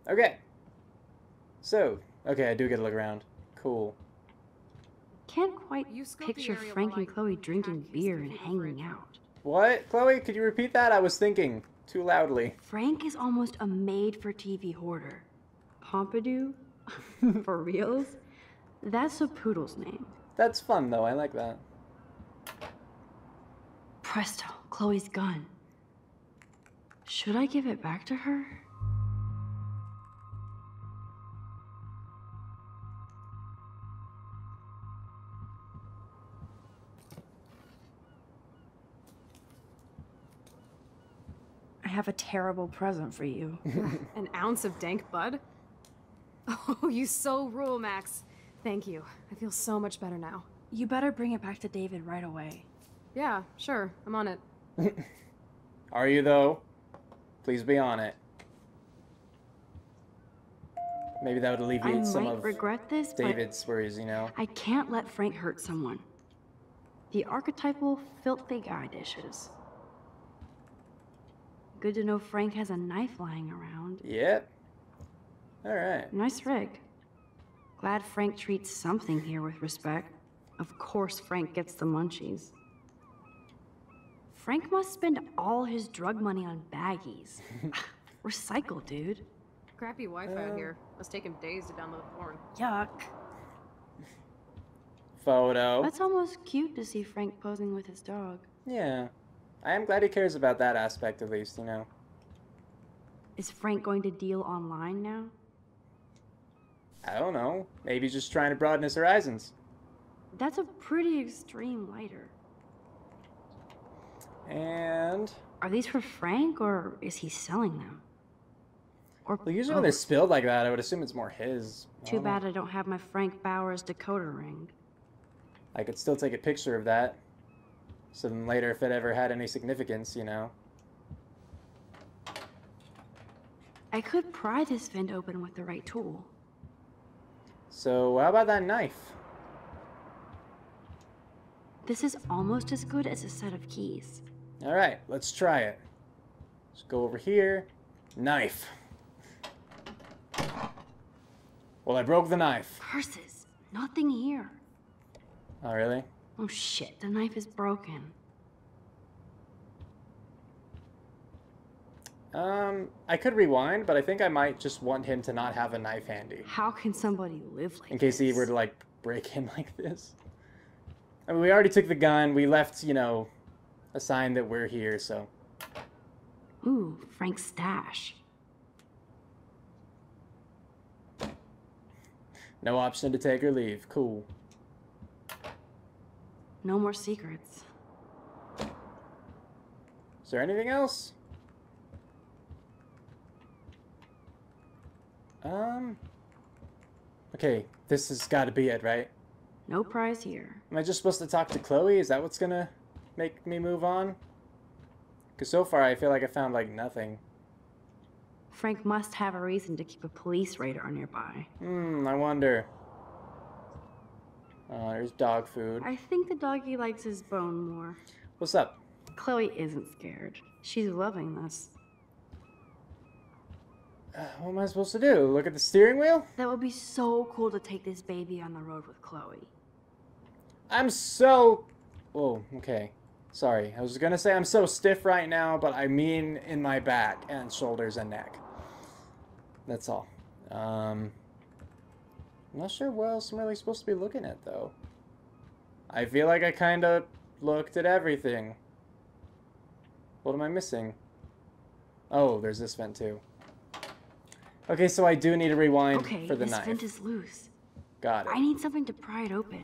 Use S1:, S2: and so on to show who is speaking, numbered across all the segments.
S1: Okay. So, okay, I do get to look around. Cool.
S2: Can't quite picture Frank and Chloe drinking beer and hanging out.
S1: What? Chloe, could you repeat that? I was thinking too loudly.
S2: Frank is almost a made-for-TV hoarder. Pompidou? For reals? That's a poodle's name.
S1: That's fun, though. I like that.
S2: Presto, Chloe's gun. Should I give it back to her? I have a terrible present for you.
S3: An ounce of dank bud? Oh, you so rule, Max. Thank you. I feel so much better now.
S2: You better bring it back to David right away.
S3: Yeah, sure. I'm on it.
S1: Are you, though? Please be on it. Maybe that would alleviate some of David's worries, you know?
S2: I can't let Frank hurt someone. The archetypal filthy guy dishes. Good to know Frank has a knife lying around.
S1: Yep. Alright.
S2: Nice rig. Glad Frank treats something here with respect. Of course Frank gets the munchies. Frank must spend all his drug money on baggies. Recycle, dude.
S3: Crappy Wi-Fi out here. Must take him days to download porn.
S2: Yuck.
S1: Photo.
S2: That's almost cute to see Frank posing with his dog.
S1: Yeah. I am glad he cares about that aspect at least, you know.
S2: Is Frank going to deal online now?
S1: I don't know. Maybe he's just trying to broaden his horizons.
S2: That's a pretty extreme lighter.
S1: And...
S2: Are these for Frank, or is he selling them? Or
S1: well, usually when they're spilled like that, I would assume it's more his.
S2: Too bad I don't have my Frank Bowers decoder ring.
S1: I could still take a picture of that. So then later, if it ever had any significance, you know.
S2: I could pry this vent open with the right tool.
S1: So how about that knife?
S2: This is almost as good as a set of keys.
S1: Alright, let's try it. Let's go over here. Knife. Well, I broke the knife.
S2: Purses. Nothing here.
S1: Oh, really?
S2: Oh shit, the knife is broken.
S1: I could rewind, but I think I might just want him to not have a knife handy.
S2: How can somebody live like this?
S1: In case he were to, like, break in like this. I mean, we already took the gun. We left, you know, a sign that we're here, so.
S2: Ooh, Frank's stash.
S1: No option to take or leave. Cool.
S2: No more secrets.
S1: Is there anything else? Okay, this has got to be it, right?
S2: No prize here.
S1: Am I just supposed to talk to Chloe? Is that what's gonna make me move on? Because so far I feel like I found, like, nothing.
S2: Frank must have a reason to keep a police radar nearby.
S1: I wonder. There's dog food.
S2: I think the doggy likes his bone more.
S1: What's up?
S2: Chloe isn't scared. She's loving this.
S1: What am I supposed to do? Look at the steering wheel?
S2: That would be so cool to take this baby on the road with Chloe.
S1: I'm so... Oh, okay. Sorry. I was gonna say I'm so stiff right now, but I mean in my back and shoulders and neck. That's all. I'm not sure what else I'm really supposed to be looking at, though. I feel like I kind of looked at everything. What am I missing? Oh, there's this vent, too. Okay, so I do need to rewind for the knife.
S2: Okay, this vent is loose.
S1: Got it.
S2: I need something to pry it open.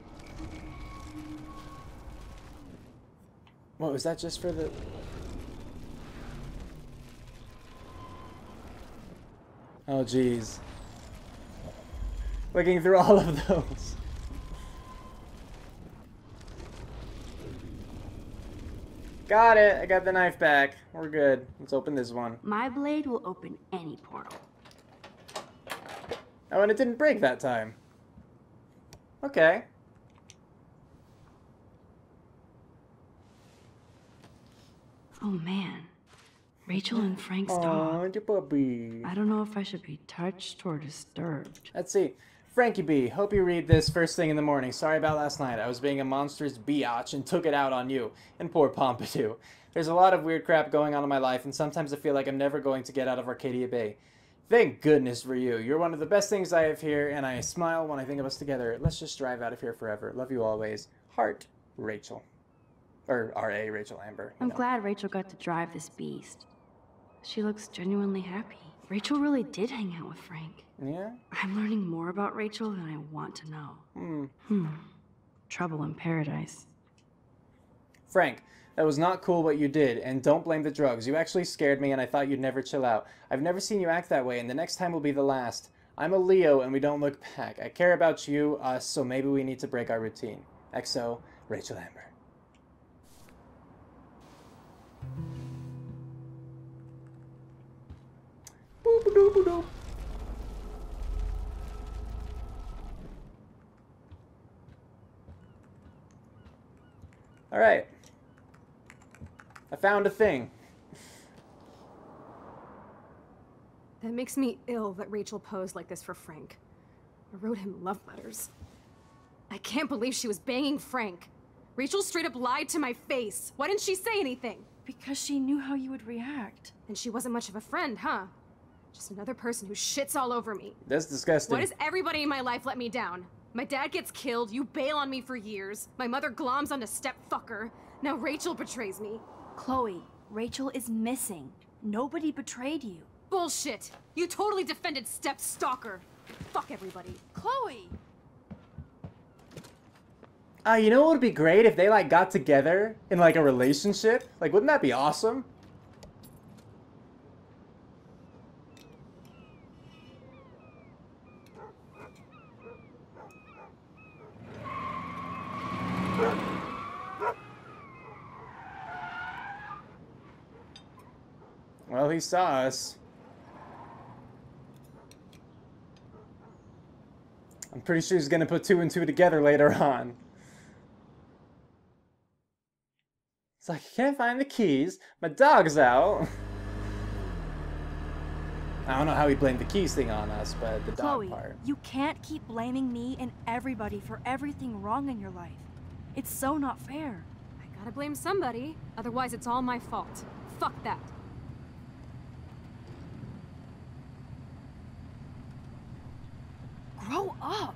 S1: What, was that just for the... Oh, jeez. Looking through all of those. Got it. I got the knife back. We're good. Let's open this one.
S2: My blade will open any portal.
S1: Oh, and it didn't break that time. Okay.
S2: Oh man. Rachel and Frank's
S1: Aw,
S2: dog.
S1: the puppy.
S2: I don't know if I should be touched or disturbed.
S1: Let's see. Frankie B, hope you read this first thing in the morning. Sorry about last night. I was being a monstrous biatch and took it out on you. And poor Pompidou. There's a lot of weird crap going on in my life, and sometimes I feel like I'm never going to get out of Arcadia Bay. Thank goodness for you. You're one of the best things I have here, and I smile when I think of us together. Let's just drive out of here forever. Love you always. Heart, Rachel. Or R.A. Rachel Amber.
S2: I'm glad Rachel got to drive this beast. She looks genuinely happy. Rachel really did hang out with Frank.
S1: Yeah?
S2: I'm learning more about Rachel than I want to know. Trouble in paradise.
S1: Frank, that was not cool what you did, and don't blame the drugs. You actually scared me, and I thought you'd never chill out. I've never seen you act that way, and the next time will be the last. I'm a Leo, and we don't look back. I care about you, us, so maybe we need to break our routine. XO, Rachel Amber. Boop-a-doop-a-doop. All right. I found a thing.
S3: That makes me ill that Rachel posed like this for Frank. I wrote him love letters. I can't believe she was banging Frank. Rachel straight up lied to my face. Why didn't she say anything?
S2: Because she knew how you would react.
S3: And she wasn't much of a friend, huh? Just another person who shits all over me.
S1: That's disgusting.
S3: Why does everybody in my life let me down? My dad gets killed, you bail on me for years. My mother gloms onto step-fucker. Now Rachel betrays me.
S4: Chloe, Rachel is missing. Nobody betrayed you.
S3: Bullshit! You totally defended step-stalker. Fuck everybody.
S4: Chloe!
S1: You know what would be great if they, like, got together in, like, a relationship? Like, wouldn't that be awesome? Well, he saw us. I'm pretty sure he's gonna put 2 and 2 together later on. It's like, I can't find the keys. My dog's out. I don't know how he blamed the keys thing on us, but the
S4: Chloe,
S1: dog part.
S4: you can't keep blaming me and everybody for everything wrong in your life. It's so not fair.
S3: I gotta blame somebody, otherwise it's all my fault. Fuck that.
S4: Grow up.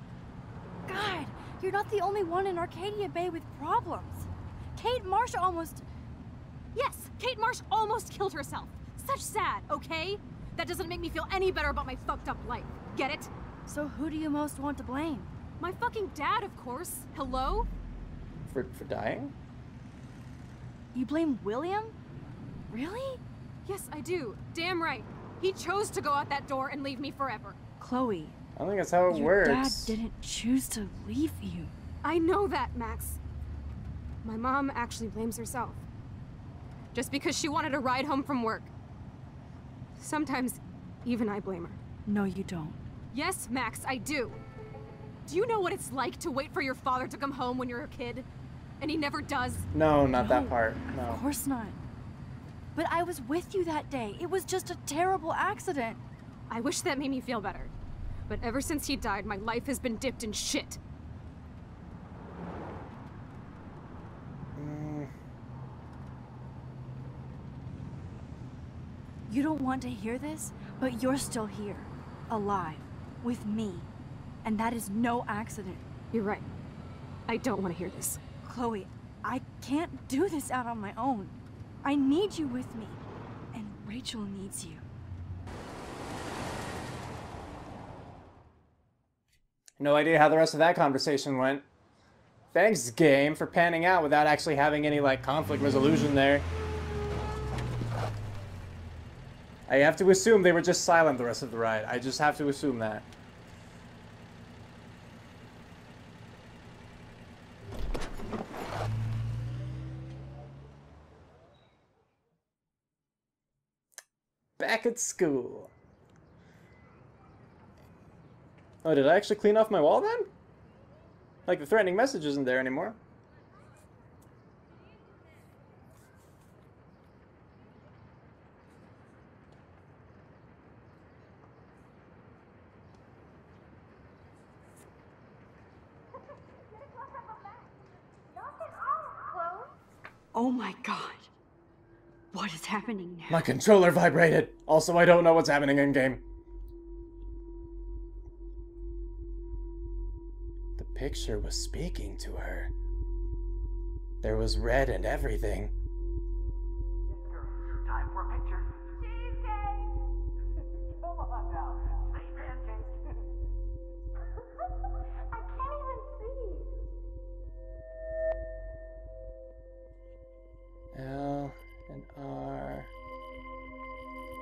S4: God, you're not the only one in Arcadia Bay with problems. Kate Marsh almost...
S3: Yes, Kate Marsh almost killed herself. Such sad, okay? That doesn't make me feel any better about my fucked up life. Get it?
S4: So who do you most want to blame?
S3: My fucking dad, of course. Hello?
S1: For dying?
S4: You blame William? Really?
S3: Yes, I do. Damn right. He chose to go out that door and leave me forever.
S4: Chloe,
S1: I don't think that's how it
S4: your dad
S1: works.
S4: didn't choose to leave you.
S3: I know that, Max. My mom actually blames herself. Just because she wanted a ride home from work. Sometimes, even I blame her.
S4: No, you don't.
S3: Yes, Max, I do. Do you know what it's like to wait for your father to come home when you're a kid? And he never does?
S1: No, not that
S4: No,
S1: part. No.
S4: Of course not. But I was with you that day. It was just a terrible accident.
S3: I wish that made me feel better. But ever since he died, my life has been dipped in shit.
S4: You don't want to hear this, but you're still here, alive, with me. And that is no accident.
S3: You're right. I don't want to hear this.
S4: Chloe, I can't do this out on my own. I need you with me. And Rachel needs you.
S1: No idea how the rest of that conversation went. Thanks, game, for panning out without actually having any, like, conflict resolution there. I have to assume they were just silent the rest of the ride. I just have to assume that. Back at school. Oh, did I actually clean off my wall then? Like, the threatening message isn't there anymore.
S2: Oh my god. What is happening now?
S1: My controller vibrated. Also, I don't know what's happening in game. The picture was speaking to her. There was red and everything.
S5: Time for a picture. Cheesecake! Come on now. Say pancakes. I can't even see.
S1: L and R.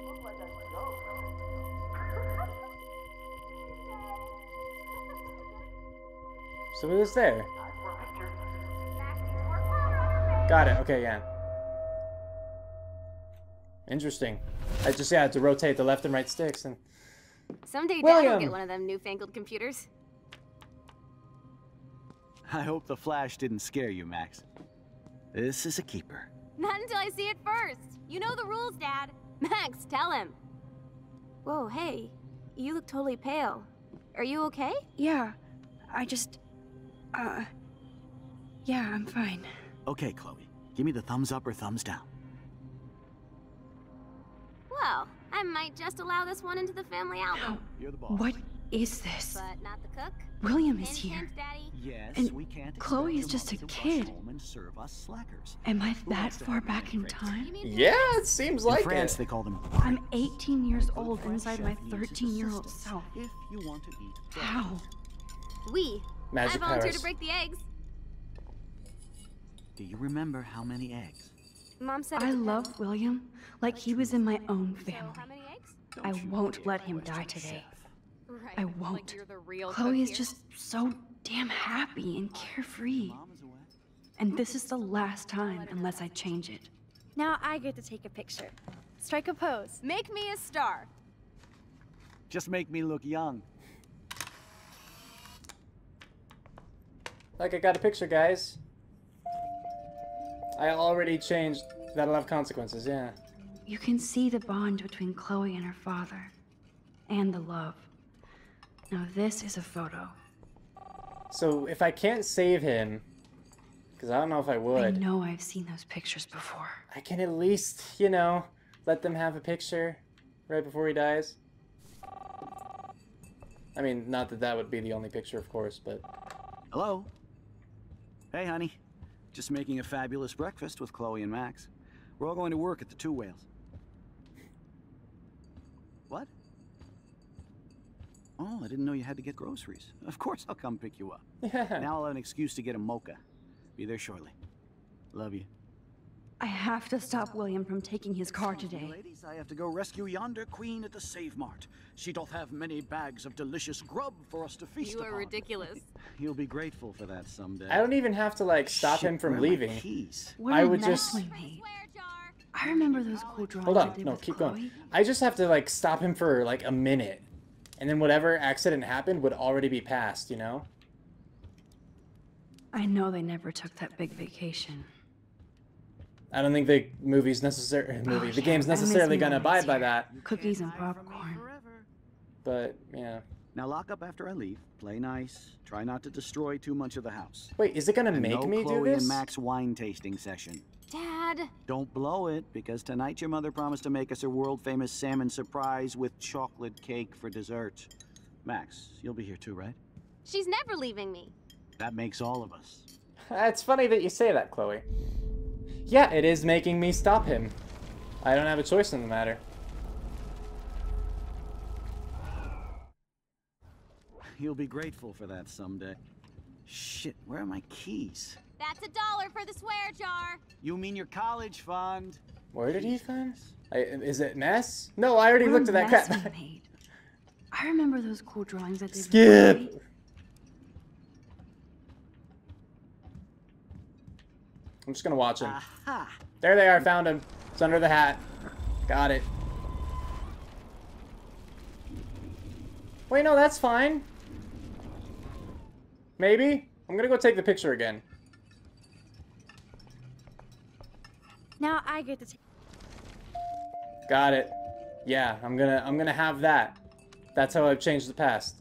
S5: Looks like I should go.
S1: So it was there.
S5: Time for a picture.
S1: Got it. Okay, yeah. Interesting. I just had to rotate the left and right sticks and.
S3: Someday Dad
S1: William.
S3: will get one of them newfangled computers.
S6: I hope the flash didn't scare you, Max. This is a keeper.
S3: Not until I see it first. You know the rules, Dad. Max, tell him. Whoa, hey. You look totally pale. Are you okay?
S4: Yeah, I just... yeah, I'm fine.
S6: Okay, Chloe. Give me the thumbs up or thumbs down.
S3: Well, I might just allow this one into the family album.
S6: You're the boss.
S2: What is this?
S3: But not the cook.
S2: William is
S3: Hint,
S2: here.
S3: hint, Daddy.
S6: Yes,
S2: And
S6: we can't expect
S2: Chloe is
S6: your
S2: just a
S6: mother to rush
S2: kid.
S6: home and serve us slackers.
S2: Am I
S6: Who
S2: that
S6: wants to
S2: far
S6: have
S2: back in
S6: friends?
S2: time?
S3: You mean
S1: Yeah, it seems
S6: In
S1: like
S6: France,
S1: it.
S6: they call them.
S2: I'm 18 years old
S6: French
S2: inside
S6: chef
S2: my
S6: uses
S2: 13-year-old
S6: assistants
S2: self.
S6: If you want to eat.
S2: How?
S3: We.
S1: Magic
S3: I volunteered
S1: powers.
S3: to break the eggs.
S6: Do you remember how many eggs?
S3: Mom said
S2: I
S3: it
S2: love William like he was in my own
S3: depends. So,
S2: family.
S3: how many eggs?
S2: I
S6: Don't you
S2: won't
S6: dare
S2: let him
S6: question
S2: die
S6: the
S2: today.
S6: chef.
S3: Right.
S2: I
S3: Like
S2: won't.
S3: you're the real
S2: Chloe
S3: cook
S2: is
S3: here.
S2: just so damn happy and carefree.
S6: Mom is away.
S2: And this is the last time unless I change it.
S4: Now I get to take a picture. Strike a pose.
S3: Make me a star.
S6: Just make me look young.
S1: Like, I got a picture, guys. I already changed. That'll have consequences, yeah.
S2: You can see the bond between Chloe and her father. And the love. Now this is a photo.
S1: So, if I can't save him, because I don't know if I
S2: I
S1: would,
S2: know I've seen those pictures before.
S1: I can at least, you know, let them have a picture right before he dies. I mean, not that that would be the only picture, of course, but...
S6: Hello? Hey, honey. Just making a fabulous breakfast with Chloe and Max. We're all going to work at the Two Whales. What? Oh, I didn't know you had to get groceries. Of course I'll come pick you up.
S1: Yeah.
S6: Now I'll have an excuse to get a mocha. Be there shortly. Love you.
S2: I have to stop William from taking his car
S6: Excuse me,
S2: today.
S6: ladies, I have to go rescue yonder queen at the Save Mart. She doth have many bags of delicious grub for us to feast
S3: You are
S6: upon.
S3: ridiculous.
S6: You'll be grateful for that someday.
S1: I don't even have to, like, stop
S6: Shit,
S1: him from
S6: where are my
S1: leaving.
S6: keys?
S2: What
S1: I
S2: a
S1: would
S2: mess
S1: just-
S2: we made. I remember those cool drawings
S1: Hold
S2: I
S1: on,
S2: did
S1: no,
S2: with
S1: keep
S2: Chloe.
S1: going. I just have to, like, stop him for, like, a minute. And then whatever accident happened would already be past, you know?
S2: I know they never took that big vacation.
S1: I don't think the movie's the
S2: yeah,
S1: game's
S2: I miss
S1: necessarily gonna
S2: moments
S1: abide by
S2: here.
S1: that.
S2: Cookies and
S6: Hide from me
S2: popcorn.
S6: forever.
S1: But, yeah.
S6: Now lock up after I leave. Play nice. Try not to destroy too much of the house.
S1: Wait, is it gonna
S6: And
S1: make
S6: no
S1: me
S6: Chloe
S1: do this?
S6: and Max wine tasting session.
S3: Dad.
S6: Don't blow it, because tonight your mother promised to make us a world-famous salmon surprise with chocolate cake for dessert. Max, you'll be here too, right?
S3: She's never leaving me.
S6: That makes all of us.
S1: It's funny that you say that, Chloe. Yeah, it is making me stop him. I don't have a choice in the matter.
S6: You'll be grateful for that someday. Shit, where are my keys?
S3: That's $1 for the swear jar.
S6: You mean your college fund?
S1: Where did he find? Is it mess? No, I already
S2: What
S1: looked
S2: a
S1: at that
S2: mess
S1: crap.
S2: we made. I remember those cool drawings I did with
S1: Skip.
S2: Chloe.
S1: I'm just gonna watch him.
S6: Aha!
S1: There they are, found him. It's under the hat. Got it. Wait, no, that's fine. Maybe? I'm gonna go take the picture again.
S4: Now I get to take.
S1: Got it. Yeah, I'm gonna have that. That's how I've changed the past.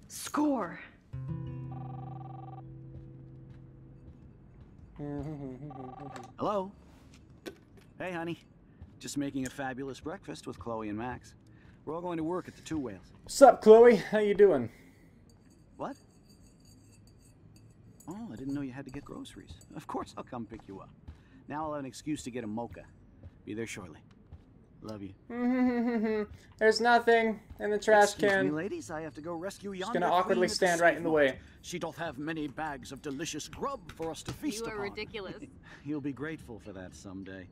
S2: Score.
S6: Hello? Hey, honey. Just making a fabulous breakfast with Chloe and Max. We're all going to work at the Two Whales.
S1: What's up, Chloe? How you doing?
S6: What? Oh, I didn't know you had to get groceries. Of course I'll come pick you up. Now I'll have an excuse to get a mocha. Be there shortly. Love you.
S1: There's nothing in the trash
S6: Excuse
S1: can.
S6: me, ladies, I have to go rescue yonder
S1: Just gonna awkwardly
S6: queen of
S1: stand right in the way.
S6: She doth have many bags of delicious grub for us to feast
S3: You
S6: upon.
S3: are ridiculous.
S6: You'll be grateful for that someday.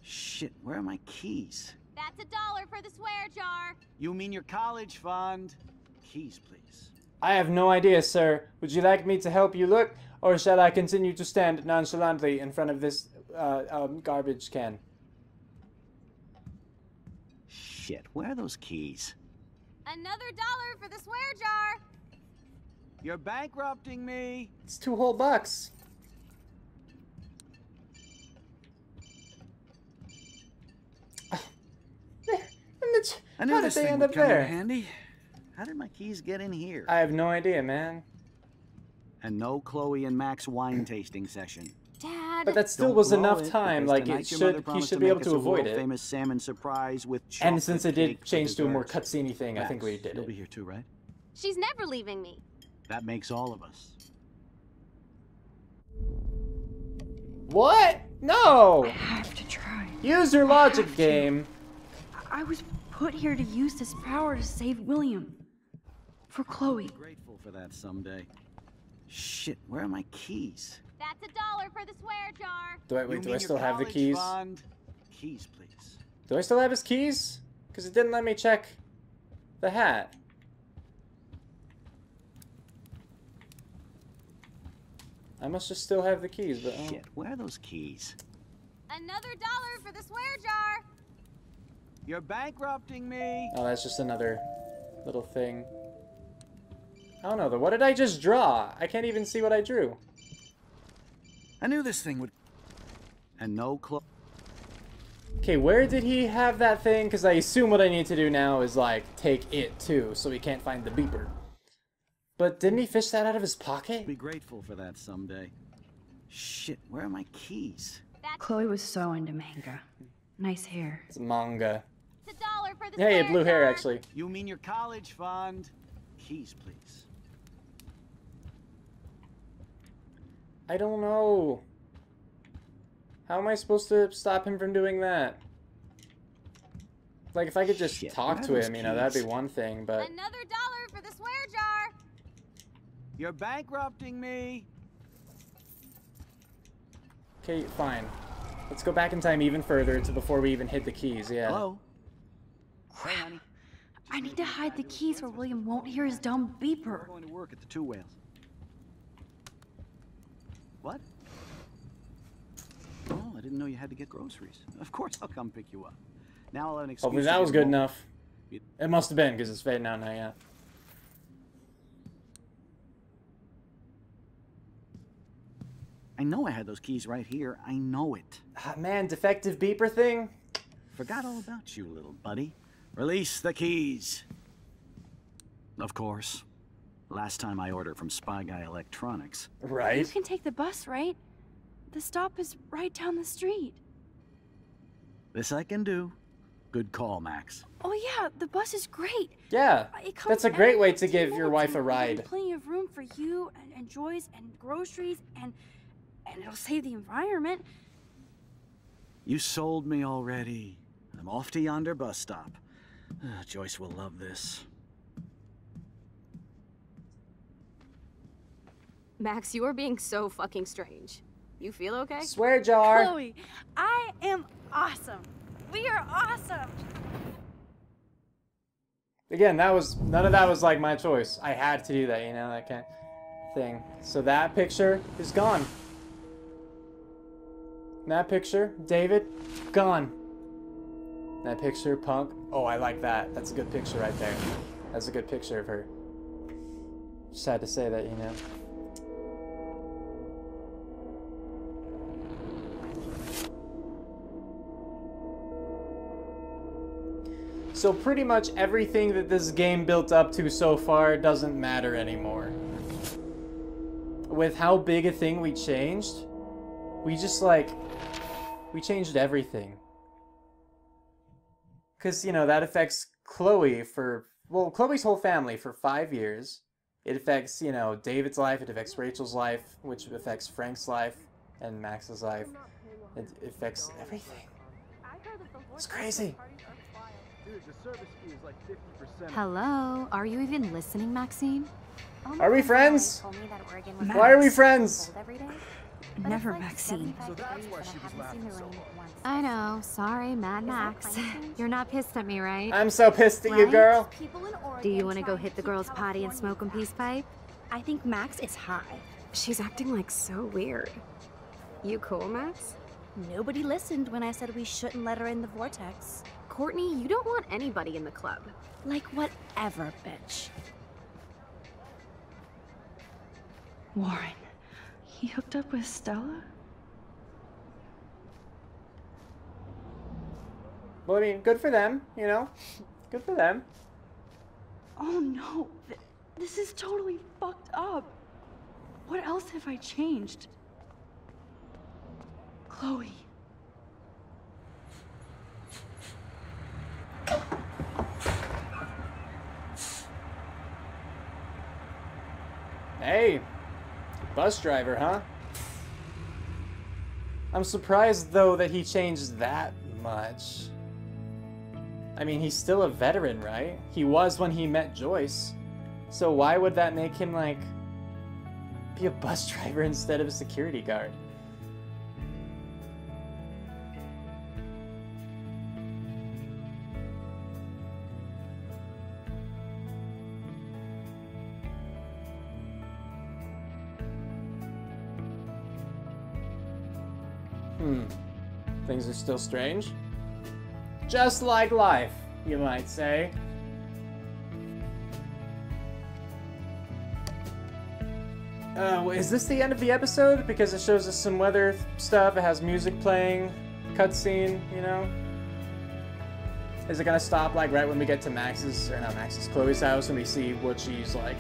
S6: Shit, where are my keys?
S7: That's $1 for the swear jar.
S6: You mean your college fund? Keys, please.
S1: I have no idea, sir. Would you like me to help you look, or shall I continue to stand nonchalantly in front of this garbage can?
S6: Shit, where are those keys?
S7: Another $1 for the swear jar.
S6: You're bankrupting me.
S1: It's $2 whole bucks.
S6: I knew
S1: How did
S6: this
S1: they
S6: thing
S1: end
S6: would
S1: up
S6: come in
S1: there?
S6: handy. How did my keys get in here?
S1: I have no idea, man.
S6: And no Chloe and Max wine tasting session.
S7: Dad.
S1: But that still
S6: Don't
S1: was
S6: blow
S1: enough
S6: it,
S1: time.
S6: because
S1: Like
S6: tonight
S1: it
S6: your mother
S1: should, he
S6: promised
S1: should be able
S6: make
S1: to
S6: us a
S1: avoid it.
S6: world-famous salmon surprise with
S1: And
S6: chocolate
S1: since it did
S6: cake for
S1: change to a more
S6: dessert.
S1: cutscene thing, I think we
S6: Max,
S1: did
S6: You'll
S1: it.
S6: be here too, right?
S7: She's never leaving me.
S6: That makes all of us.
S1: What? No!
S4: I have to try.
S1: Use your logic game.
S4: I was put here to use this power to save William. For Chloe.
S6: Grateful for that someday. Shit, where are my keys?
S7: That's $1 for the swear jar.
S1: Do I
S6: You
S1: wait? Do
S6: mean
S1: I still
S6: your
S1: have the
S6: college
S1: keys?
S6: fund? Keys, please.
S1: Do I still have his keys? Because it didn't let me check the hat. I must just still have the keys, but
S6: Shit, where are those keys?
S7: Another $1 for the swear jar.
S6: You're bankrupting me.
S1: oh, that's just another little thing. I don't know though. What did I just draw? I can't even see what I drew.
S6: I knew this thing would. And no Chloe.
S1: Okay, where did he have that thing? Because I assume what I need to do now is like take it too, so he can't find the beeper. But didn't he fish that out of his pocket?
S6: Be grateful for that someday. Shit, where are my keys?
S2: Chloe was so into manga. Nice hair.
S1: It's manga.
S7: It's $1 for the
S1: Hey,
S7: swear
S1: blue hair
S7: jar.
S1: actually.
S6: You mean your college fund? Keys, please.
S1: I don't know. How am I supposed to stop him from doing that? Like, if I could just
S6: Shit,
S1: talk
S6: where
S1: to
S6: are those
S1: him, you know, that'd be
S6: keys?
S1: one thing, but...
S7: Another $1 for the swear jar.
S6: You're bankrupting me.
S1: Okay, fine. Let's go back in time even further to before we even hit the keys, yeah.
S6: Hello? Hey, honey.
S4: I need to hide the keys where William won't hear his dumb
S6: We're
S4: beeper.
S6: going to work at the Two Whales. What? Oh, I didn't know you had to get groceries. Of course I'll come pick you up. Now I'll have an excuse.
S1: Hopefully
S6: to
S1: that
S6: get
S1: was
S6: a
S1: good
S6: mo-
S1: enough. It must have been, because it's fading out now, yeah.
S6: I know I had those keys right here. I know it.
S1: Ah, man, defective beeper thing?
S6: Forgot all about you, little buddy. Release the keys. Of course. Last time I ordered from Spy Guy Electronics.
S4: You
S1: Right?
S4: can take the bus, right? The stop is right down the street.
S6: This I can do. Good call, Max.
S4: Oh yeah, the bus is great.
S1: Yeah.
S4: It comes
S1: That's a great way
S4: every
S1: to give
S4: 15
S1: your
S4: minutes
S1: wife a
S4: and
S1: ride.
S4: Plenty of room for you and Joyce and groceries and it'll save the environment.
S6: You sold me already. I'm off to yonder bus stop. Joyce will love this.
S3: Max, you are being so fucking strange. You feel okay?
S1: Swear jar.
S4: Chloe, I am awesome. We are awesome.
S1: Again, none of that was like my choice. I had to do that, you know, that kind of thing. So that picture is gone. That picture, David, gone. That picture, Punk. Oh, I like that. That's a good picture right there. That's a good picture of her. Just had to say that, you know. So pretty much everything that this game built up to so far doesn't matter anymore. With how big a thing we changed, We just, like, we changed everything. Because, you know, that affects Chloe for, well, Chloe's whole family for 5 years. It affects, you know, David's life, it affects Rachel's life, which affects Frank's life, and Max's life. It affects everything. It's crazy.
S3: Hello? Are you even listening, Maxine?
S1: Are we friends? Why are we friends?
S4: Never, Maxine.
S3: I know. Sorry, Mad Max. You're not pissed at me, right?
S1: I'm so pissed at you, girl.
S2: Do you want to go hit the girls' potty and smoke a peace pipe?
S4: I think Max is high.
S3: She's acting like so weird. You cool, Max?
S4: Nobody listened when I said we shouldn't let her in the vortex.
S3: Courtney, you don't want anybody in the club.
S4: Like whatever, bitch.
S8: Warren, he hooked up with Stella?
S1: Well, I mean, good for them, you know? Good for them.
S8: Oh no, this is totally fucked up. What else have I changed? Chloe.
S1: Hey, bus driver, huh? I'm surprised, though, that he changed that much. I mean, he's still a veteran, right? He was when he met Joyce. So why would that make him, like, be a bus driver instead of a security guard? Things are still strange. Just like life, you might say. Is this the end of the episode? Because it shows us some weather stuff, it has music playing, cutscene, you know? Is it gonna stop, like, right when we get to Max's, or not Max's, Chloe's house and we see what she's like?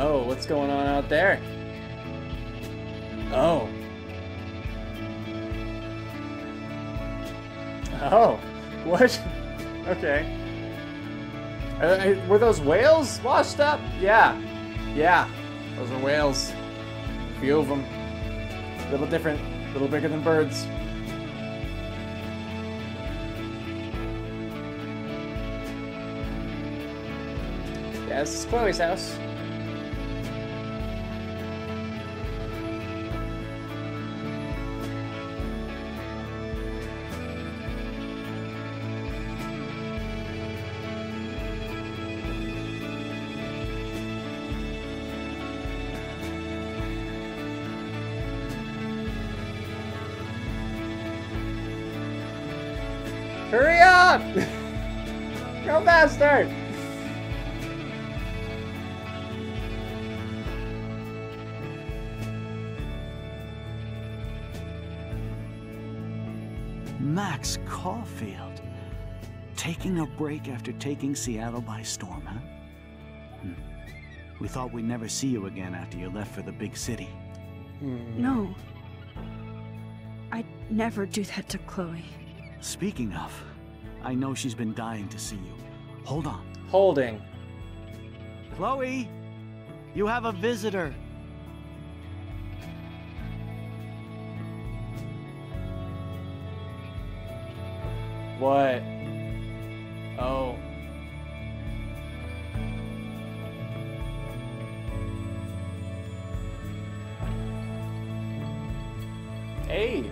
S1: Oh, what's going on out there? Oh. Oh. What? Okay. Were those whales washed up? Yeah. Yeah. Those are whales. A few of them. A little different. A little bigger than birds. Yeah, this is Chloe's house. Hurry up! Go faster!
S6: Max Caulfield. Taking a break after taking Seattle by storm, huh? We thought we'd never see you again after you left for the big city.
S8: No. I'd never do that to Chloe.
S6: Speaking of, I know she's been dying to see you. Hold on.
S1: Holding.
S6: Chloe, you have a visitor.
S1: What? Oh. Hey.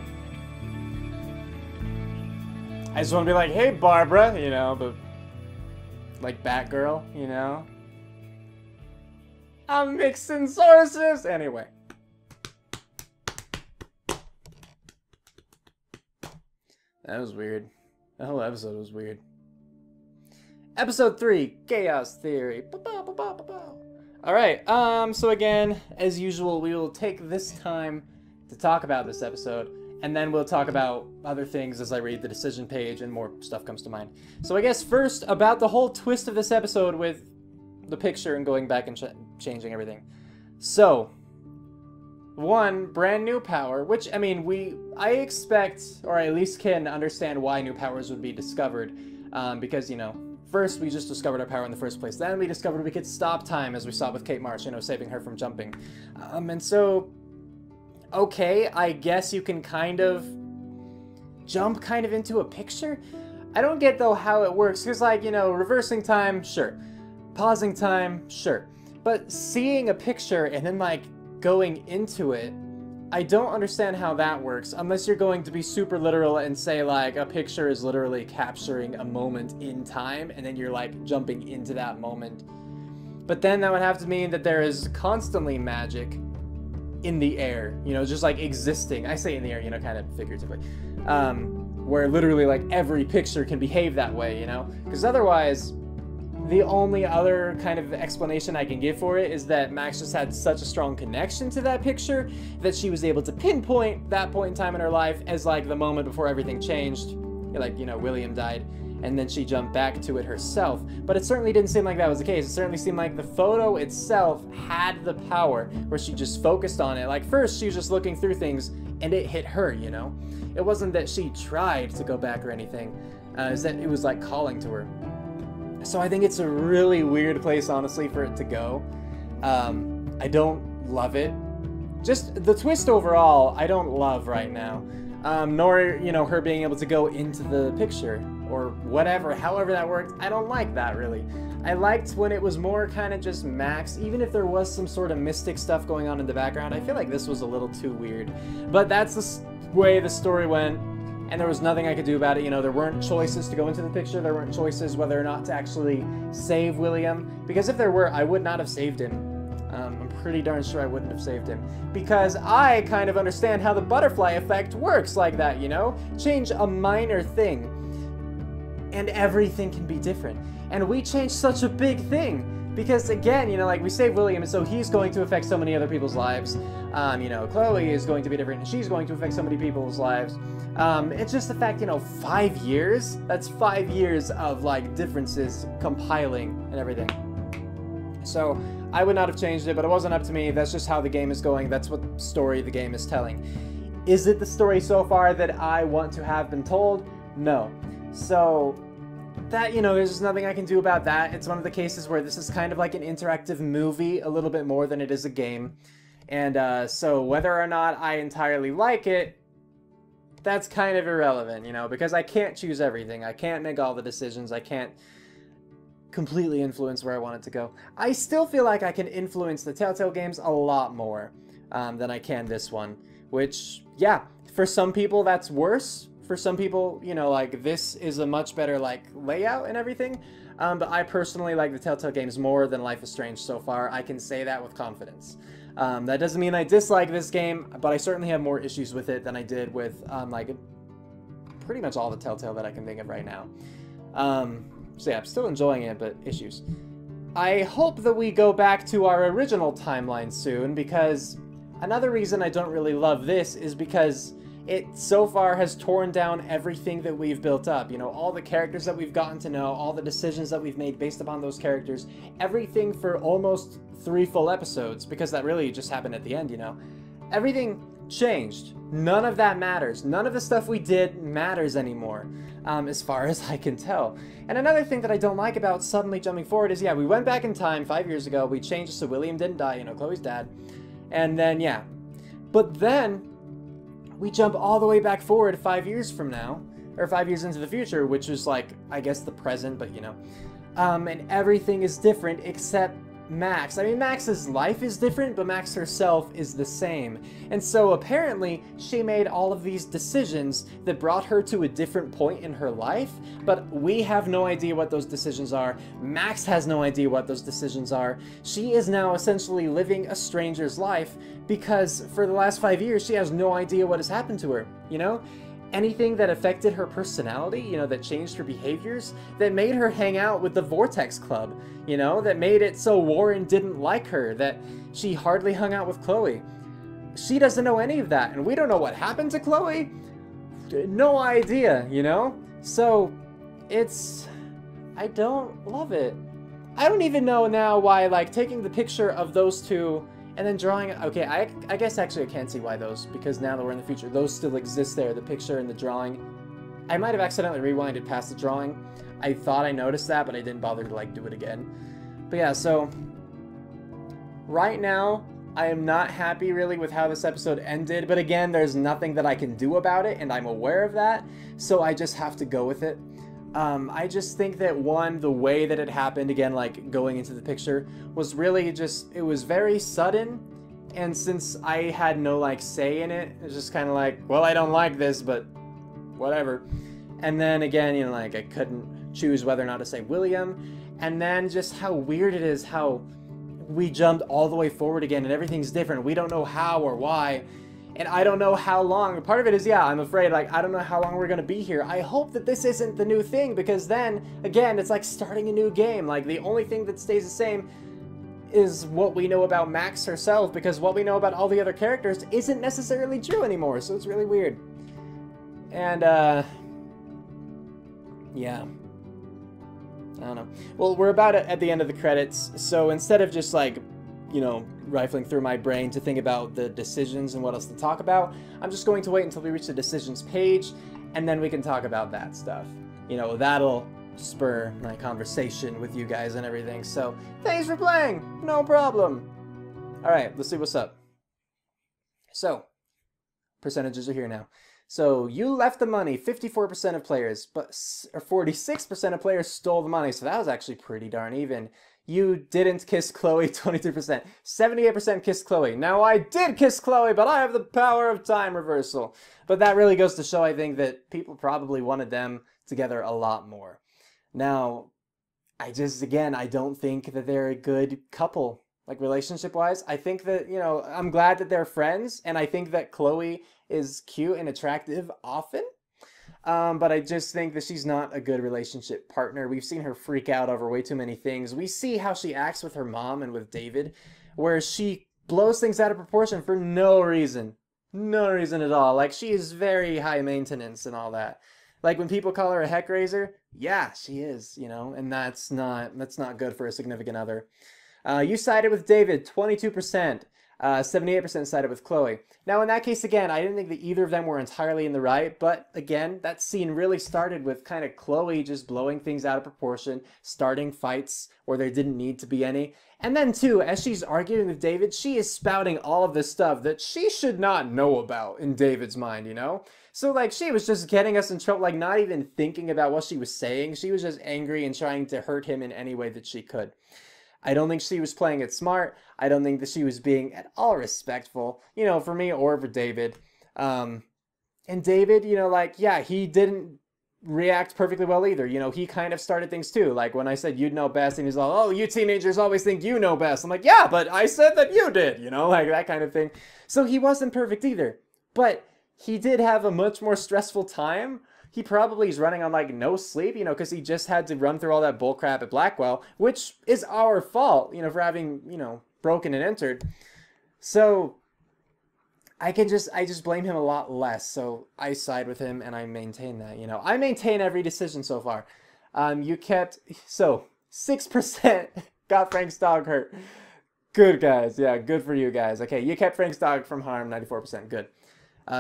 S1: I just want to be like, hey, Barbara, you know, but like Batgirl, you know. I'm mixing sources. Anyway. That was weird. The whole episode was weird. Episode 3, Chaos Theory. Alright, so again, as usual, we will take this time to talk about this episode and then we'll talk about other things as I read the decision page and more stuff comes to mind. So I guess first, about the whole twist of this episode with the picture and going back and changing everything. So, one, brand new power, which, I mean, I expect, or I at least can understand why new powers would be discovered, because, you know, first we just discovered our power in the first place, then we discovered we could stop time, as we saw with Kate Marsh, you know, saving her from jumping. And so, okay, I guess you can kind of jump kind of into a picture? I don't get, though, how it works, because, like, you know, reversing time, sure. Pausing time, sure. But seeing a picture and then, like, going into it, I don't understand how that works, unless you're going to be super literal and say, like, a picture is literally capturing a moment in time, and then you're, like, jumping into that moment. But then that would have to mean that there is constantly magic in the air, you know, just, like, existing. I say in the air, you know, kind of figuratively. Where literally, like, every picture can behave that way, you know? Because otherwise, the only other kind of explanation I can give for it is that Max just had such a strong connection to that picture that she was able to pinpoint that point in time in her life as, like, the moment before everything changed. Like, you know, William died, and then she jumped back to it herself. But it certainly didn't seem like that was the case. It certainly seemed like the photo itself had the power, where she just focused on it. Like, first, she was just looking through things, and it hit her, you know? It wasn't that she tried to go back or anything. It's that it was, like, calling to her. So I think it's a really weird place, honestly, for it to go. I don't love it. Just the twist overall, I don't love right now. Nor, you know, her being able to go into the picture or whatever, however that worked. I don't like that, really. I liked when it was more kind of just Max, even if there was some sort of mystic stuff going on in the background. I feel like this was a little too weird. But that's the way the story went. And there was nothing I could do about it. You know, there weren't choices to go into the picture. There weren't choices whether or not to actually save William. Because if there were, I would not have saved him. I'm pretty darn sure I wouldn't have saved him. Because I kind of understand how the butterfly effect works like that, you know? Change a minor thing, and everything can be different. And we changed such a big thing. Because again, you know, like, we saved William, and so he's going to affect so many other people's lives. You know, Chloe is going to be different, and she's going to affect so many people's lives. It's just the fact, you know, 5 years? That's 5 years of, like, differences compiling and everything. So, I would not have changed it, but it wasn't up to me. That's just how the game is going. That's what story the game is telling. Is it the story so far that I want to have been told? No. So, that, you know, there's just nothing I can do about that. It's one of the cases where this is kind of like an interactive movie, a little bit more than it is a game. And so whether or not I entirely like it, that's kind of irrelevant, you know, because I can't choose everything. I can't make all the decisions. I can't completely influence where I want it to go. I still feel like I can influence the Telltale games a lot more than I can this one, which, yeah, for some people that's worse. For some people, you know, like, this is a much better, like, layout and everything. But I personally like the Telltale games more than Life is Strange so far. I can say that with confidence. That doesn't mean I dislike this game, but I certainly have more issues with it than I did with, like, pretty much all the Telltale that I can think of right now. So yeah, I'm still enjoying it, but issues. I hope that we go back to our original timeline soon, because another reason I don't really love this is because it so far has torn down everything that we've built up. You know, all the characters that we've gotten to know, all the decisions that we've made based upon those characters, everything for almost 3 full episodes, because that really just happened at the end, you know. Everything changed. None of that matters. None of the stuff we did matters anymore, as far as I can tell. And another thing that I don't like about suddenly jumping forward is, yeah, we went back in time 5 years ago, we changed so William didn't die, you know, Chloe's dad. And then, yeah. But then we jump all the way back forward 5 years from now, or 5 years into the future, which is, like, I guess the present, but, you know. And everything is different except Max. I mean, Max's life is different, but Max herself is the same. And so apparently she made all of these decisions that brought her to a different point in her life, but we have no idea what those decisions are. Max has no idea what those decisions are. She is now essentially living a stranger's life because for the last 5 years she has no idea what has happened to her, you know? Anything that affected her personality, you know, that changed her behaviors, that made her hang out with the Vortex Club, you know, that made it so Warren didn't like her, that she hardly hung out with Chloe. she doesn't know any of that, and we don't know what happened to Chloe. No idea, you know? So, I don't love it. I don't even know now why, like, taking the picture of those two and then drawing... Okay, I guess actually I can't see why those, because now that we're in the future, those still exist there, the picture and the drawing. I might have accidentally rewinded past the drawing. I thought I noticed that, but I didn't bother to, like, do it again. But yeah, so... Right now, I am not happy, really, with how this episode ended, but again, there's nothing that I can do about it, and I'm aware of that, so I just have to go with it. I just think that, one, the way that it happened, again, like, going into the picture, was really just, it was very sudden, and since I had no, like, say in it, it's just kind of like, well, I don't like this, but whatever. And then, again, you know, like, I couldn't choose whether or not to say William, and then just how weird it is how we jumped all the way forward again, and everything's different. We don't know how or why. And I don't know how long. Part of it is, yeah, I'm afraid, like, I don't know how long we're going to be here. I hope that this isn't the new thing, because then, again, it's like starting a new game. Like, the only thing that stays the same is what we know about Max herself, because what we know about all the other characters isn't necessarily true anymore, so it's really weird. And, yeah. I don't know. Well, we're about at the end of the credits, so instead of just, like, you know, rifling through my brain to think about the decisions and what else to talk about, I'm just going to wait until we reach the decisions page, and then we can talk about that stuff. You know, that'll spur my conversation with you guys and everything, so thanks for playing! No problem! Alright, let's see what's up. So, percentages are here now. So, you left the money, 54% of players, but 46% of players stole the money, so that was actually pretty darn even. You didn't kiss Chloe, 23%. 78% kissed Chloe. Now, I did kiss Chloe, but I have the power of time reversal. But that really goes to show, I think, that people probably wanted them together a lot more. Now, I don't think that they're a good couple, like, relationship-wise. I think that, you know, I'm glad that they're friends, and I think that Chloe is cute and attractive often. But I just think that she's not a good relationship partner. We've seen her freak out over way too many things. We see how she acts with her mom and with David, where she blows things out of proportion for no reason. No reason at all. Like, she is very high maintenance and all that. Like, when people call her a heck raiser, yeah, she is, you know, and that's not good for a significant other. You sided with David, 22%. 78% sided with Chloe. Now, in that case, again, I didn't think that either of them were entirely in the right, but again, that scene really started with kind of Chloe just blowing things out of proportion, starting fights where there didn't need to be any. And then, too, as she's arguing with David, she is spouting all of this stuff that she should not know about in David's mind, you know? So, like, she was just getting us in trouble, like, not even thinking about what she was saying. She was just angry and trying to hurt him in any way that she could. I don't think she was playing it smart. I don't think that she was being at all respectful, you know, for me or for David. And David, you know, like, yeah, he didn't react perfectly well either. You know, he kind of started things too. Like, when I said you'd know best, and he's all, oh, you teenagers always think you know best. I'm like, yeah, but I said that you did, you know, like that kind of thing. So he wasn't perfect either. But he did have a much more stressful time. He probably is running on, like, no sleep, you know, because he just had to run through all that bullcrap at Blackwell, which is our fault, you know, for having, you know, broken and entered. So, I just blame him a lot less, so I side with him, and I maintain that, you know. I maintain every decision so far. You kept, so, 6% got Frank's dog hurt. Good, guys, yeah, good for you guys. Okay, you kept Frank's dog from harm, 94%, good.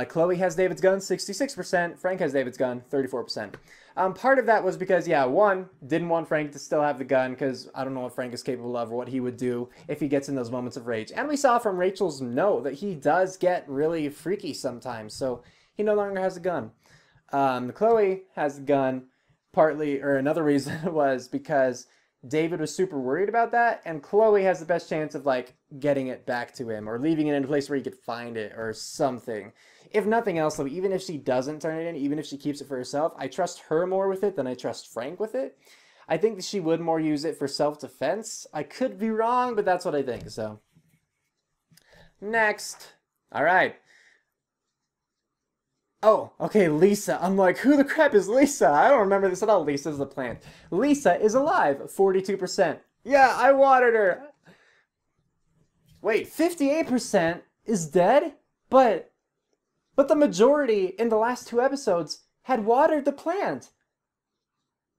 S1: Chloe has David's gun, 66%. Frank has David's gun, 34%. Part of that was because, yeah, one, didn't want Frank to still have the gun because I don't know what Frank is capable of or what he would do if he gets in those moments of rage. And we saw from Rachel's note that he does get really freaky sometimes, so he no longer has a gun. Chloe has a gun, partly, or another reason was because David was super worried about that, and Chloe has the best chance of, like, getting it back to him or leaving it in a place where he could find it or something. If nothing else, though, even if she doesn't turn it in, even if she keeps it for herself, I trust her more with it than I trust Frank with it. I think that she would more use it for self-defense. I could be wrong, but that's what I think, so. Next. All right. Oh, okay, Lisa. I'm like, who the crap is Lisa? I don't remember this at all. Lisa's the plant. Lisa is alive, 42%. Yeah, I watered her. Wait, 58% is dead? But the majority in the last 2 episodes had watered the plant.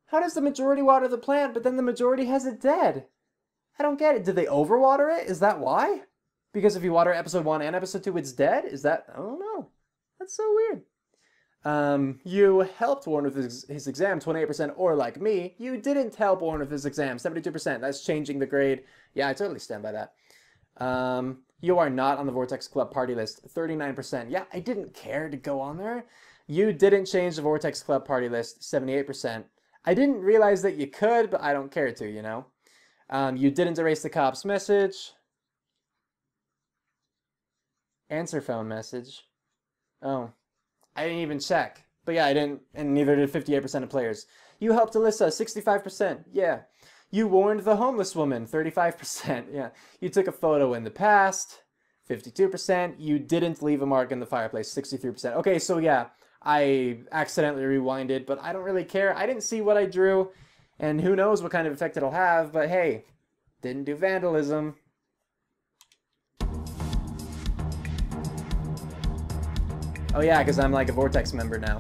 S1: How does the majority water the plant, but then the majority has it dead? I don't get it. Did they overwater it? Is that why? Because if you water episode 1 and episode 2, it's dead? Is that... I don't know. That's so weird. You helped Warren with his exam, 28%, or like me, you didn't help Warren with his exam, 72%. That's changing the grade. Yeah, I totally stand by that. You are not on the Vortex Club party list, 39%. Yeah, I didn't care to go on there. You didn't change the Vortex Club party list, 78%. I didn't realize that you could, but I don't care to, you know? You didn't erase the cop's message. Answer phone message. Oh. I didn't even check. But yeah, I didn't, and neither did 58% of players. You helped Alyssa, 65%. Yeah. You warned the homeless woman, 35%. Yeah. You took a photo in the past, 52%. You didn't leave a mark in the fireplace, 63%. Okay, so yeah, I accidentally rewinded, but I don't really care. I didn't see what I drew, and who knows what kind of effect it'll have, but hey, didn't do vandalism. Oh yeah, because I'm like a Vortex member now.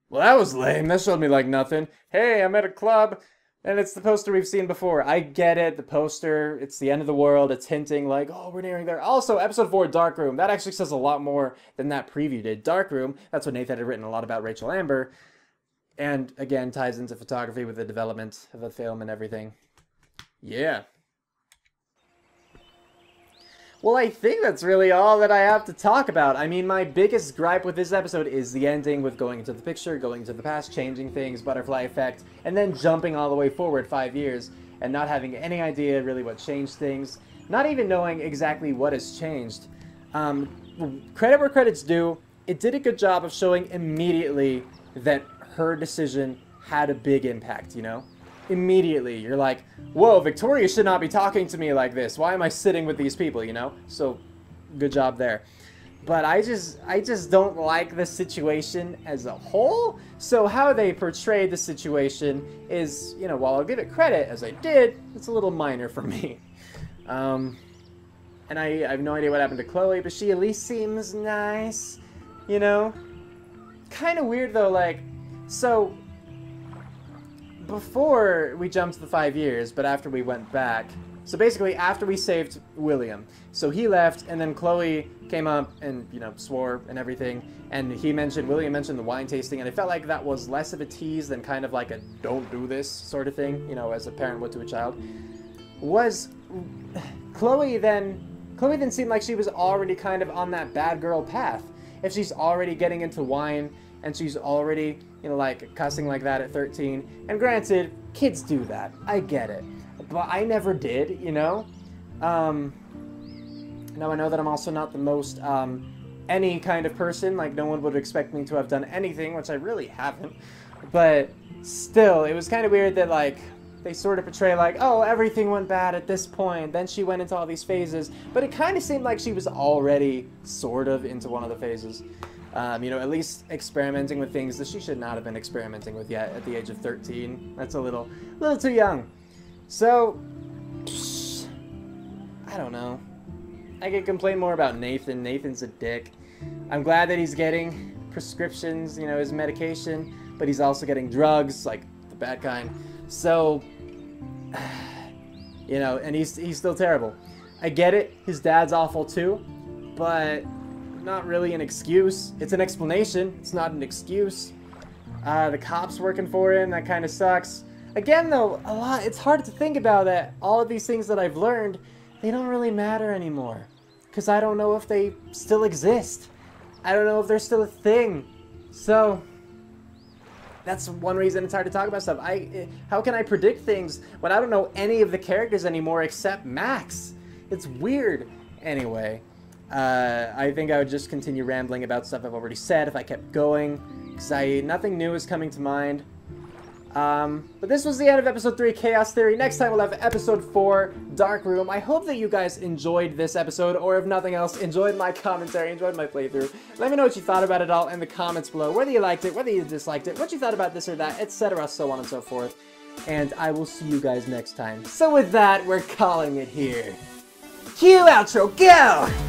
S1: Well, that was lame. That showed me like nothing. Hey, I'm at a club, and it's the poster we've seen before. I get it, the poster, it's the end of the world. It's hinting like, oh, we're nearing there. Also, episode 4, Darkroom. That actually says a lot more than that preview did. Darkroom, that's what Nathan had written a lot about Rachel Amber. And again, ties into photography with the development of the film and everything. Yeah. Well, I think that's really all that I have to talk about. I mean, my biggest gripe with this episode is the ending with going into the picture, going into the past, changing things, butterfly effect, and then jumping all the way forward 5 years and not having any idea really what changed things, not even knowing exactly what has changed. Credit where credit's due, it did a good job of showing immediately that her decision had a big impact, you know? Immediately, you're like, whoa, Victoria should not be talking to me like this. Why am I sitting with these people, you know? So, good job there. But I just don't like the situation as a whole. So how they portrayed the situation is, you know, while I'll give it credit, as I did, it's a little minor for me. And I have no idea what happened to Chloe, but she at least seems nice, you know? Kind of weird, though, like, so... before we jumped the 5 years, but after we went back, so basically after we saved William, so he left, and then Chloe came up and, you know, swore and everything, and William mentioned the wine tasting, and I felt like that was less of a tease than kind of like a don't do this sort of thing, you know, as a parent would to a child. Chloe then seemed like she was already kind of on that bad girl path. If she's already getting into wine, and she's already, you know, like, cussing like that at 13. And granted, kids do that. I get it. But I never did, you know? Now I know that I'm also not the most, any kind of person. Like, no one would expect me to have done anything, which I really haven't. But still, it was kind of weird that, like, they sort of portray, like, oh, everything went bad at this point. Then she went into all these phases. But it kind of seemed like she was already sort of into one of the phases. You know, at least experimenting with things that she should not have been experimenting with yet at the age of 13. That's a little too young. So, I don't know. I could complain more about Nathan. Nathan's a dick. I'm glad that he's getting prescriptions, you know, his medication, but he's also getting drugs, like the bad kind. So, you know, and he's still terrible. I get it. His dad's awful too, but not really an excuse. It's an explanation. It's not an excuse. The cops working for him, that kind of sucks. Again, though, it's hard to think about that. All of these things that I've learned, they don't really matter anymore. Because I don't know if they still exist. I don't know if they're still a thing. So, that's one reason it's hard to talk about stuff. How can I predict things when I don't know any of the characters anymore except Max? It's weird. Anyway. I think I would just continue rambling about stuff I've already said if I kept going, because nothing new is coming to mind. But this was the end of episode 3, Chaos Theory. Next time we'll have episode 4, Darkroom. I hope that you guys enjoyed this episode, or if nothing else, enjoyed my commentary, enjoyed my playthrough. Let me know what you thought about it all in the comments below, whether you liked it, whether you disliked it, what you thought about this or that, etc., so on and so forth. and I will see you guys next time. So with that, we're calling it here. Cue outro, go!